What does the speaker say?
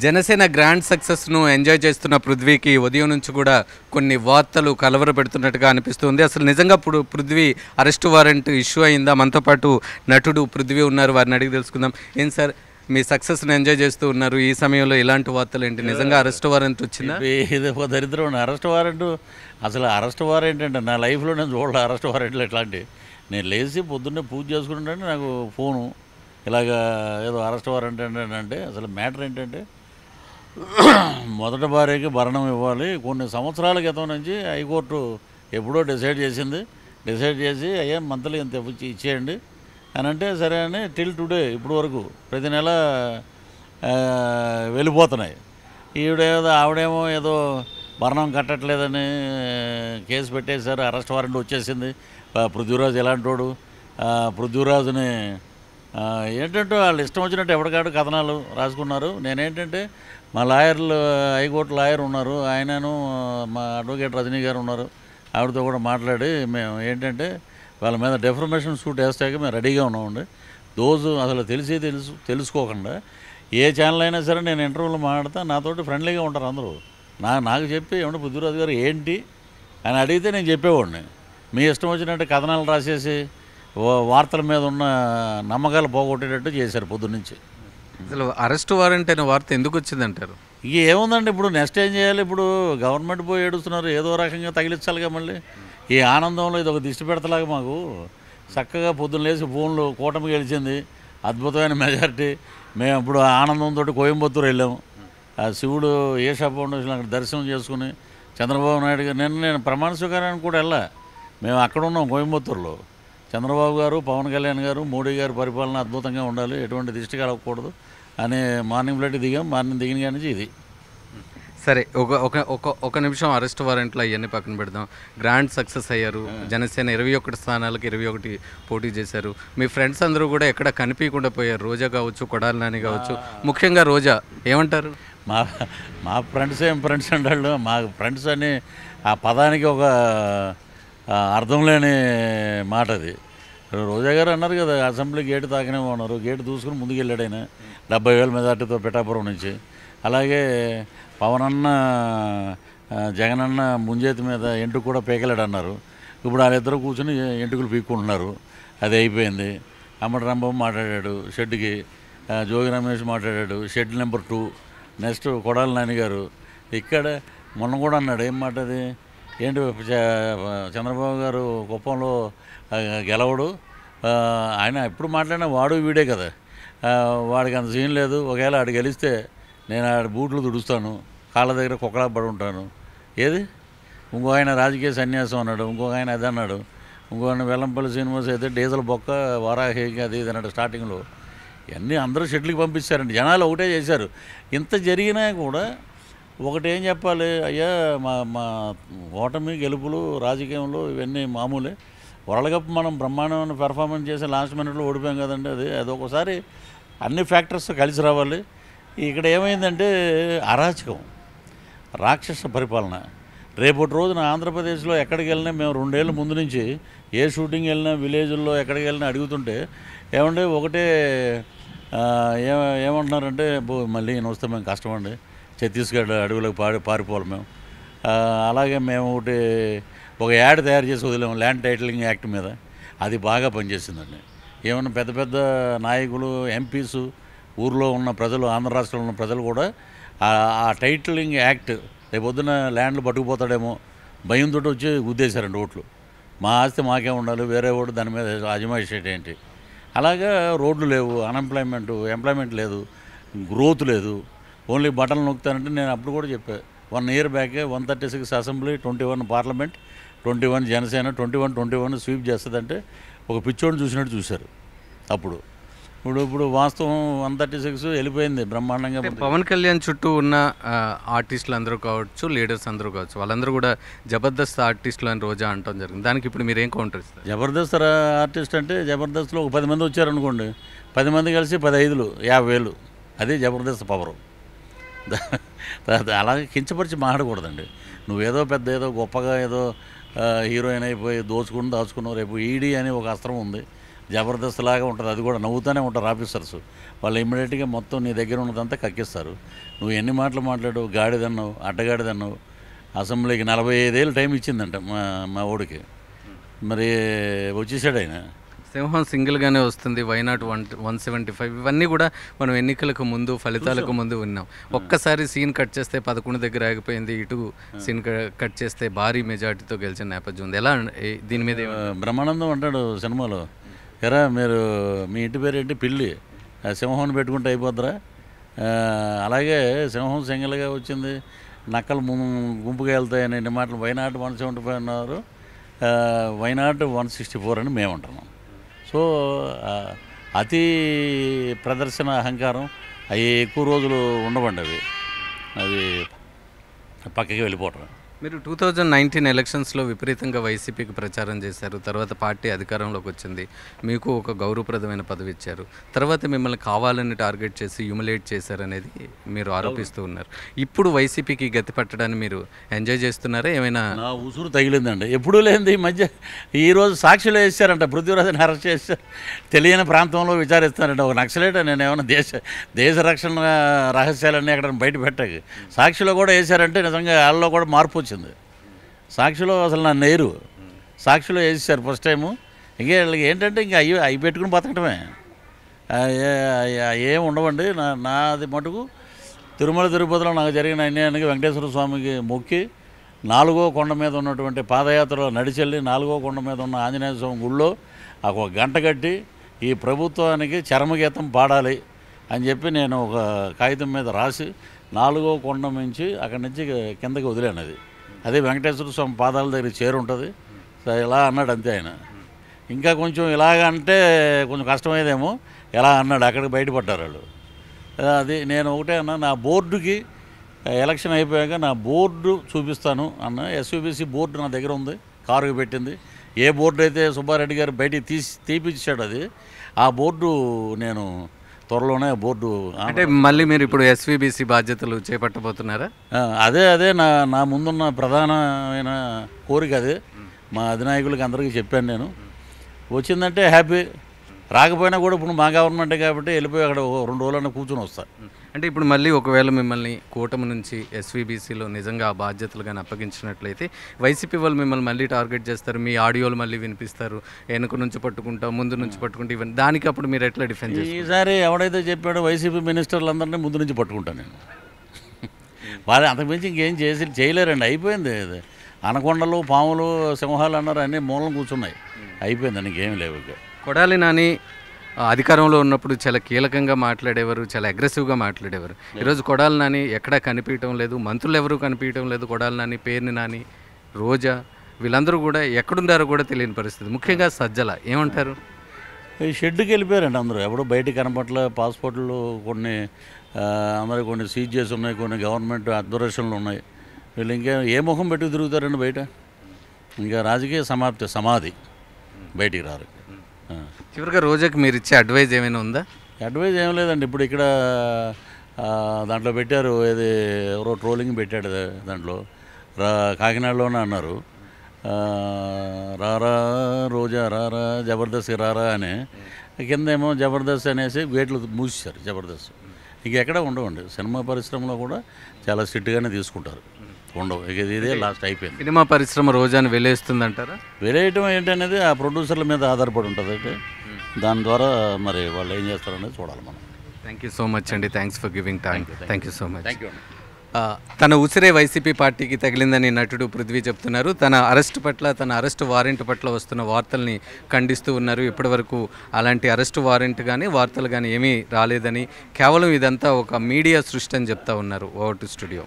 Janasena grand సక్సెస్ను enjoy చేస్తున్న పృథ్వీకి ఉదయం నుంచి కూడా కొన్ని వార్తలు కలవరపెడుతున్నట్టుగా అనిపిస్తుంది. అసలు నిజంగా పృథ్వీ అరెస్ట్ వారెంట్ ఇష్యూ అయిందా? మనతో పాటు నటుడు పృథ్వీ ఉన్నారు, వారిని అడిగి తెలుసుకుందాం. ఏం సార్, మీ సక్సెస్ని ఎంజాయ్ చేస్తూ ఉన్నారు, ఈ సమయంలో ఇలాంటి వార్తలు ఏంటి? నిజంగా అరెస్ట్ వారెంట్ వచ్చిందా? ఇది ఒక దరిద్రం. అరెస్ట్ వారెంట్, అసలు అరెస్ట్ వారెంట్ అంటే నా లైఫ్లో నేను చూడాలి అరెస్ట్ వారెంట్లు ఎట్లాంటి. నేను లేచి పొద్దున్నే పూజ చేసుకుంటే నాకు ఫోను ఇలాగా ఏదో అరెస్ట్ వారెంట్ అంటే అసలు మ్యాటర్ ఏంటంటే, మొదటి భార్యకి భరణం ఇవ్వాలి. కొన్ని సంవత్సరాల క్రితం నుంచి హైకోర్టు ఎప్పుడో డిసైడ్ చేసి అయ్యా మంత్లీ ఇంత ఇచ్చేయండి అని అంటే సరే అని టిల్ టుడే ఇప్పుడు వరకు ప్రతి నెల వెళ్ళిపోతున్నాయి. ఆవిడేమో ఏదో భరణం కట్టట్లేదని కేసు పెట్టేశారు, అరెస్ట్ వారెంట్ వచ్చేసింది. పృథ్వీరాజు ఎలాంటోడు, పృథ్వీరాజుని ఏంటంటే వాళ్ళు ఇష్టం వచ్చినట్టు ఎవరికాడు కథనాలు రాసుకున్నారు. నేనేంటంటే మా లాయర్లు, హైకోర్టు లాయర్ ఉన్నారు, ఆయనను మా అడ్వకేట్ రజనీ గారు ఉన్నారు, ఆవిడతో కూడా మాట్లాడి మేము ఏంటంటే వాళ్ళ మీద డెఫర్మేషన్ సూట్ వేస్తాక మేము రెడీగా ఉన్నామండి. అసలు తెలుసుకోకుండా ఏ ఛానల్ అయినా సరే నేను ఇంటర్వ్యూలో మాట్లాడతా, నాతోటి ఫ్రెండ్లీగా ఉంటారు అందరూ. నాకు చెప్పి ఏమంటే పృథ్వీరాజు గారు ఏంటి అని అడిగితే నేను చెప్పేవాడిని. మీ ఇష్టం వచ్చినట్టు కథనాలు రాసేసి వార్తల మీద ఉన్న నమ్మకాలు పోగొట్టేటట్టు చేశారు పొద్దున్నుంచి. అసలు అరెస్ట్ వారెంట్ అనే వార్త ఎందుకు వచ్చిందంటారు? ఇక ఏముందండి, ఇప్పుడు నెక్స్ట్ ఏం చేయాలి? ఇప్పుడు గవర్నమెంట్ పోయి ఏడుస్తున్నారు, ఏదో రకంగా తగిలించాలిగా. మళ్ళీ ఈ ఆనందంలో ఇది ఒక దిష్టి పెడతలాగా మాకు చక్కగా పొద్దున్న లేచి ఫోన్లు కూటమి గెలిచింది, అద్భుతమైన మెజారిటీ. మేము ఇప్పుడు ఆనందంతో కోయంబత్తూరు వెళ్ళాము. ఆ శివుడు ఏషా ఫౌండేషన్ అక్కడ దర్శనం చేసుకుని చంద్రబాబు నాయుడు గారు నేను ప్రమాణ స్వీకారానికి కూడా వెళ్ళా. మేము అక్కడ ఉన్నాం కోయంబత్తూరులో. చంద్రబాబు గారు, పవన్ కళ్యాణ్ గారు, మోడీ గారు పరిపాలన అద్భుతంగా ఉండాలి, ఎటువంటి దృష్టి కలగకూడదు అని మార్నింగ్ ఫ్లైట్ దిగాం. మార్నింగ్ దిగిన కాడి నుంచి ఇది. సరే, ఒక నిమిషం అరెస్ట్ వారెంట్లో అవన్నీ పక్కన పెడదాం. గ్రాండ్ సక్సెస్ అయ్యారు, జనసేన 21 స్థానాలకు 21 పోటీ చేశారు. మీ ఫ్రెండ్స్ అందరూ కూడా ఎక్కడ కనిపించకుండా పోయారు. రోజా కావచ్చు, కొడాలి నాని కావచ్చు, ముఖ్యంగా రోజా. ఏమంటారు? మా ఫ్రెండ్స్ ఏం ఫ్రెండ్స్ అంటాడు. మా ఫ్రెండ్స్ అని ఆ పదానికి ఒక అర్థం లేని మాట అది. రోజా గారు అన్నారు కదా, అసెంబ్లీ గేటు తాకనే ఉన్నారు, గేటు దూసుకుని ముందుకు వెళ్ళాడు ఆయన 70,000 మెజార్టీతో పిఠాపురం నుంచి. అలాగే పవన్ అన్న, జగనన్న ముంజేతి మీద ఎంటుకు కూడా పీకలేడు అన్నారు. ఇప్పుడు వాళ్ళిద్దరూ కూర్చొని ఎంటుకలు పీక్కుంటున్నారు. అది అయిపోయింది. అమ్మటి రంభం మాట్లాడాడు షెడ్కి, జోగి రమేష్ మాట్లాడాడు shed number 2. Next Kodali Nani గారు ఇక్కడ మొన్న కూడా అన్నాడు. ఏం మాట అది? ఏంటి, చంద్రబాబు గారు కుప్పంలో గెలవడు, ఆయన ఎప్పుడు మాట్లాడినా వాడు వీడే కదా, వాడికి అంత సీన్ లేదు, ఒకవేళ ఆడు గెలిస్తే నేను ఆడ బూట్లు తుడుస్తాను, కాళ్ళ దగ్గర కుక్కలా పడి ఉంటాను. ఏది? ఇంకో ఆయన రాజకీయ సన్యాసం అన్నాడు, ఇంకొక ఆయన అది అన్నాడు, ఇంకో ఆయన వెల్లంపల్లి శ్రీనివాస్ అయితే డీజిల్ బొక్క వారాహికి అది ఇది అన్నాడు స్టార్టింగ్లో. ఇవన్నీ అందరూ షెడ్లకి పంపించారండి. జనాలు ఒకటే చేశారు. ఇంత జరిగినా కూడా ఒకటేం చెప్పాలి, అయ్యా మా ఓటమి గెలుపులు రాజకీయంలో ఇవన్నీ మామూలే. వరల్డ్ కప్ మనం బ్రహ్మాండమైన పెర్ఫార్మెన్స్ చేసి లాస్ట్ మినిట్లో ఓడిపోయాం కదండి. అది ఒకసారి అన్ని ఫ్యాక్టర్స్ కలిసి రావాలి. ఇక్కడ ఏమైందంటే అరాచకం, రాక్షస పరిపాలన. రేపటి రోజున ఆంధ్రప్రదేశ్లో ఎక్కడికి వెళ్ళినా మేము 2 ఏళ్ళ ముందు నుంచి ఏ షూటింగ్ వెళ్ళినా విలేజ్ల్లో ఎక్కడికి వెళ్ళినా అడుగుతుంటే ఏమంటే ఒకటే ఏమంటున్నారంటే, మళ్ళీ ఈయన వస్తే మేము కష్టమండి, ఛత్తీస్గఢ్ అడవులకు పారిపోవాలి మేము. అలాగే మేము ఒక యాడ్ తయారు చేసి వదిలేము ల్యాండ్ టైటిలింగ్ యాక్ట్ మీద. అది బాగా పనిచేసిందండి. ఏమన్నా పెద్ద పెద్ద నాయకులు, ఎంపీసు, ఊర్లో ఉన్న ప్రజలు, ఆంధ్ర రాష్ట్రంలో ఉన్న ప్రజలు కూడా ఆ టైటిలింగ్ యాక్ట్ రేపొద్దున ల్యాండ్లు పట్టుకుపోతాడేమో భయంతో వచ్చి గుద్దేశారండి ఓట్లు. మా ఆస్తి మాకే ఉండాలి, వేరే ఓటు దాని మీద అజమాయిషేట్ ఏంటి. అలాగా రోడ్లు లేవు, ఎంప్లాయ్మెంట్ లేదు, గ్రోత్ లేదు, ఓన్లీ బటన్లు నొక్కుతానంటే. నేను అప్పుడు కూడా చెప్పా, 1 ఇయర్ బ్యాకే 136 అసెంబ్లీ, 21 పార్లమెంట్, 21 జనసేన, 21 స్వీప్ చేస్తుందంటే ఒక పిచ్చోడిని చూసినట్టు చూశారు అప్పుడు. ఇప్పుడు వాస్తవం 136 వెళ్ళిపోయింది బ్రహ్మాండంగా. పవన్ కళ్యాణ్ చుట్టూ ఉన్న ఆర్టిస్టులు అందరూ కావచ్చు, లీడర్స్ అందరూ కావచ్చు, వాళ్ళందరూ కూడా జబర్దస్త్ ఆర్టిస్టులు అని రోజా అంటాం జరిగింది. దానికి ఇప్పుడు మీరు ఏం కౌంటర్ ఇస్తారు? జబర్దస్త్ ఆర్టిస్ట్ అంటే జబర్దస్త్లో ఒక 10 మంది వచ్చారనుకోండి, 10 మంది కలిసి 10 50,000 అది జబర్దస్త్ పవరు. అలాగే కించపరిచి మాట్లాడకూడదండి. నువ్వేదో ఏదో గొప్పగా ఏదో హీరోయిన్ అయిపోయి దాచుకున్నావు. రేపు ఈడీ అని ఒక అస్త్రం ఉంది, జబర్దస్త్ లాగా ఉంటుంది. అది కూడా నవ్వుతూనే ఉంటారు ఆఫీసర్స్. వాళ్ళు ఇమ్మీడియట్గా మొత్తం నీ దగ్గర ఉన్నదంతా కక్కిస్తారు. నువ్వు ఎన్ని మాటలు మాట్లాడు, గాడిదన్నావు, అడ్డగాడిదన్నావు. అసెంబ్లీకి 45 ఏళ్ళు టైం ఇచ్చిందంట మా ఊడికి. మరి వచ్చేసాడు ఆయన. సింహం సింగిల్గానే వస్తుంది, వైనాట్ 175 ఇవన్నీ కూడా మనం ఎన్నికలకు ముందు ఫలితాలకు ముందు విన్నాం. ఒక్కసారి సీన్ కట్ చేస్తే 11 దగ్గర ఆగిపోయింది, ఇటు సీన్ కట్ చేస్తే భారీ మెజార్టీతో గెలిచిన నేపథ్యం ఉంది. ఎలా దీని మీద బ్రహ్మానందం అంటాడు సినిమాలో, ఎరా మీరు మీ ఇంటి పేరు ఏంటి పిల్లి, సింహం పెట్టుకుంటే అయిపోద్దిరా. అలాగే సింహం సింగిల్గా వచ్చింది, నక్కలు గుంపుగా వెళ్తాయని ఎన్ని మాటలు. వైనాట్ 175 అన్నారు, వైనాట్ 164 అని మేము అంటున్నాం. సో అతి ప్రదర్శన అహంకారం అవి ఎక్కువ రోజులు ఉండవండి. అవి పక్కకి వెళ్ళిపోవటం. మీరు 2019 ఎలక్షన్స్లో విపరీతంగా వైసీపీకి ప్రచారం చేశారు. తర్వాత పార్టీ అధికారంలోకి వచ్చింది, మీకు ఒక గౌరవప్రదమైన పదవి ఇచ్చారు. తర్వాత మిమ్మల్ని కావాలని టార్గెట్ చేసి హ్యూమిలేట్ చేశారనేది మీరు ఆరోపిస్తూ ఉన్నారు. ఇప్పుడు వైసీపీకి గతి పట్టడాన్ని మీరు ఎంజాయ్ చేస్తున్నారా? ఏమైనా నా ఉసురు తగిలిందండి, ఎప్పుడూ లేనిది ఈ మధ్య. ఈరోజు సాక్షిలో వేసారంట, పృథ్వీరాజుని అరెస్ట్ చేశారు, తెలియని ప్రాంతంలో విచారిస్తారంట. ఒక నక్సలైట్ నేను ఏమైనా దేశ రక్షణ రహస్యాలన్నీ అక్కడ బయట పెట్టాక సాక్షిలో కూడా వేశారంటే నిజంగా వాళ్ళలో కూడా మార్పు వచ్చింది. సాక్షిలో అసలు నా నేరు సాక్షిలో వేసేసారు ఫస్ట్ టైము. ఇంకా వీళ్ళకి ఏంటంటే ఇంకా అవి పెట్టుకుని బతకటమే, ఏం ఉండవండి. నాది మటుకు తిరుమల తిరుపతిలో నాకు జరిగిన అన్యాయానికి వెంకటేశ్వర స్వామికి మొక్కి 4వ కొండ మీద ఉన్నటువంటి పాదయాత్రలో నడిచెళ్ళి 4వ కొండ మీద ఉన్న ఆంజనేయ స్వామి గుళ్ళో ఒక గంట కట్టి ఈ ప్రభుత్వానికి చరమగీతం పాడాలి అని చెప్పి నేను ఒక కాగితం మీద రాసి 4వ కొండ నుంచి అక్కడి నుంచి కిందకి వదిలాను. అదే వెంకటేశ్వర స్వామి పాదాల దగ్గర చేరుంటుంది. ఇలా అన్నాడు అంతే ఆయన. ఇంకా కొంచెం ఇలాగ అంటే కొంచెం కష్టమయ్యేదేమో, ఎలా అన్నాడు, అక్కడికి బయటపడ్డారు వాళ్ళు. అది నేను ఒకటే అన్నా, నా బోర్డుకి ఎలక్షన్ అయిపోయాక నా బోర్డు చూపిస్తాను అన్న. ఎస్యూబీసీ బోర్డు నా దగ్గర ఉంది, కారుకి పెట్టింది. ఏ బోర్డు అయితే సుబ్బారెడ్డి గారు బయటికి తీపిచ్చాడు అది, ఆ బోర్డు నేను త్వరలోనే బోర్డు. అంటే మళ్ళీ మీరు ఇప్పుడు ఎస్వీబీసీ బాధ్యతలు చేపట్టబోతున్నారా? అదే నా ముందున్న ప్రధానమైన కోరిక. అదే మా అధినాయకులకి అందరికీ చెప్పాను నేను. వచ్చిందంటే హ్యాపీ, రాకపోయినా కూడా ఇప్పుడు మా గవర్నమెంటే కాబట్టి వెళ్ళిపోయి అక్కడ 2 రోజులన్నా కూర్చొని వస్తా. అంటే ఇప్పుడు మళ్ళీ ఒకవేళ మిమ్మల్ని కూటమి నుంచి ఎస్వీబీసీలో నిజంగా ఆ బాధ్యతలు కానీ అప్పగించినట్లయితే వైసీపీ వాళ్ళు మిమ్మల్ని మళ్ళీ టార్గెట్ చేస్తారు, మీ ఆడియోలు మళ్ళీ వినిపిస్తారు, వెనుక నుంచి పట్టుకుంటాం, ముందు నుంచి పట్టుకుంటే ఇవన్నీ. దానికి అప్పుడు మీరు ఎట్లా డిఫెండ్ చేస్తారు? ఈసారి ఎవడైతే చెప్పాడో వైసీపీ మినిస్టర్లందరినీ ముందు నుంచి పట్టుకుంటాను నేను. వాళ్ళు అంతకుమించి ఇంకేం చేయలేరండి, అయిపోయింది. అనకొండలు, పాములు, సింహాలు అన్నారు, అన్నీ మూలం కూర్చున్నాయి, అయిపోయింది, ఇంకేం లేవు. కొడాలి నాని అధికారంలో ఉన్నప్పుడు చాలా కీలకంగా మాట్లాడేవారు, చాలా అగ్రెసివ్గా మాట్లాడేవారు. ఈరోజు కొడాలి నాని ఎక్కడా కనిపించడం లేదు, మంత్రులు ఎవరూ కనిపించడం లేదు. కొడాలి నాని, పేర్ని నాని, రోజా వీళ్ళందరూ కూడా ఎక్కడున్నారో కూడా తెలియని పరిస్థితి. ముఖ్యంగా సజ్జల ఏమంటారు? ఈ షెడ్కి వెళ్ళిపోయారండి అందరూ, ఎవడో బయటికి కనపట్ల. పాస్పోర్ట్లు కొన్ని అందరూ కొన్ని సీజ్ చేసి ఉన్నాయి, కొన్ని గవర్నమెంట్ అడ్మినిస్ట్రేషన్లు ఉన్నాయి. వీళ్ళు ఇంకా ఏ ముఖం పెట్టుకు తిరుగుతారండి బయట? ఇంకా రాజకీయ సమాధి, బయటికి రారు. చివరిగా రోజాకి మీరు ఇచ్చే అడ్వైజ్ ఏమైనా ఉందా? అడ్వైజ్ ఏం లేదండి. ఇప్పుడు ఇక్కడ దాంట్లో పెట్టారు, ఏది ఎవరో ట్రోలింగ్ పెట్టాడు దాంట్లో, కాకినాడలోనే అన్నారు, రారా రోజా రారా జబర్దస్త్ రారా అని. కిందేమో జబర్దస్త్ అనేసి గేట్లు మూసేశారు. జబర్దస్త్ ఇంకెక్కడ ఉండవండి. సినిమా పరిశ్రమలో కూడా చాలా స్ట్రిక్ట్గానే తీసుకుంటారు, ఉండవు. ఇదే లాస్ట్ అయిపోయింది. సినిమా పరిశ్రమ రోజాని వెలేస్తుందంటారా? వెలేయటం ఏంటనేది ఆ ప్రొడ్యూసర్ల మీద ఆధారపడి ఉంటుంది. అంటే దాని ద్వారా మరి వాళ్ళు ఏం చేస్తారనేది చూడాలి మనం. థ్యాంక్ యూ సో మచ్ అండి, thanks for giving time. Thank you so much. Thank you. తన ఉసిరే వైసీపీ పార్టీకి తగిలిందని నటుడు పృథ్వీ చెప్తున్నారు. తన అరెస్టు పట్ల, తన అరెస్టు వారెంట్ పట్ల వస్తున్న వార్తల్ని ఖండిస్తూ ఉన్నారు. ఇప్పటివరకు అలాంటి అరెస్టు వారెంట్ కానీ వార్తలు కానీ ఏమీ రాలేదని, కేవలం ఇదంతా ఒక మీడియా సృష్టి అని చెప్తా ఉన్నారు. Over to studio.